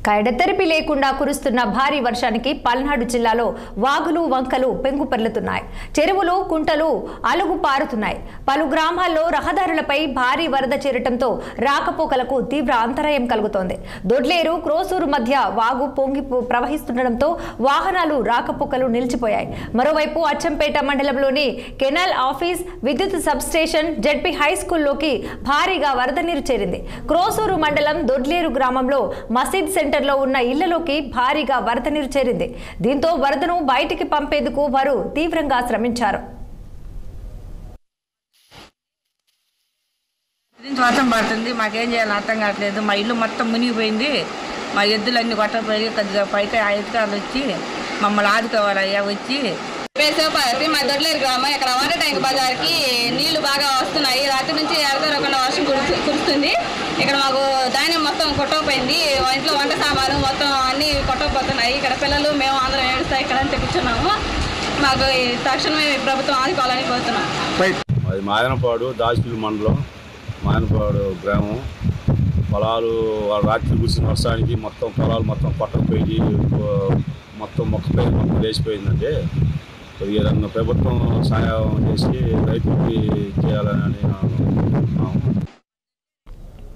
కడతెరిపి లేకుండా కురుస్తున్న భారీ వర్షానికి పల్నాడు జిల్లాలో వాగులు వంకలు పెంగుపర్లుతున్నాయి. చెరువులు కుంటలు అలుగు పారుతున్నాయి. పలు గ్రామాల్లో రహదారులపై భారీ వరద చేరటంతో రాకపోకలకు తీవ్ర అంతరాయం కలుగుతోంది. దొడ్లేరు క్రోసూరు మధ్య వాగు పొంగి ప్రవహిస్తుండటంతో వాహనాలు రాకపోకలు నిలిచిపోయాయి. మరోవైపు అచ్చంపేట మండలంలోని కెనాల్ ఆఫీస్, విద్యుత్ సబ్స్టేషన్, జెడ్పీ హై స్కూల్లోకి భారీగా వరద నీరు చేరింది. క్రోసూరు మండలం దొడ్లేరు గ్రామంలో మసీద్ సెంటర్లో ఉన్న ఇళ్లలోకి భారీగా వరద నీరు చేరింది. దీంతో వరదను బయటికి పంపేందుకు వారు తీవ్రంగా శ్రమించారు. వర్షం పడుతుంది, మాకేం చేయాలో అర్థం కావట్లేదు. మా ఇల్లు మొత్తం మునిగిపోయింది. మా ఎద్దులన్నీ కొట్టపోయి కొద్దిగా పైకి ఆ ఎత్తుకాలు వచ్చి మమ్మల్ని ఆదుకోవాలయ్యా వచ్చి. మా దొడ్లేరు గ్రామం, ఇక్కడ వాటర్ ట్యాంక్ బజార్కి నీళ్లు బాగా వస్తున్నాయి. రాత్రి నుంచి ఎడతెరకుండా వర్షం కురుస్తుంది. ఇక్కడ మాకు ధాన్యం మొత్తం కొట్టకపోయింది. ఇంట్లో వంట సామాను మొత్తం అన్నీ కొట్టకపోతున్నాయి. ఇక్కడ పిల్లలు మేము అందరం ఏడుస్తాయి ఇక్కడ అంతా కూర్చున్నాము. మాకు తక్షణమే ప్రభుత్వం ఆదుకోవాలని కోరుతున్నాం. అది మాయనపాడు దాచిపల్లి మండలం, మాయనపాడు గ్రామం. పొలాలు రాత్రి కురిసిన వర్షానికి మొత్తం పొలాలు మొత్తం కొట్టకపోయి మొత్తం మొక్కపై మొత్తం లేచిపోయిందండి. ఏదన్నా ప్రభుత్వం సహాయం చేసి రైతులకి చేయాలని అనుకుంటున్నాము.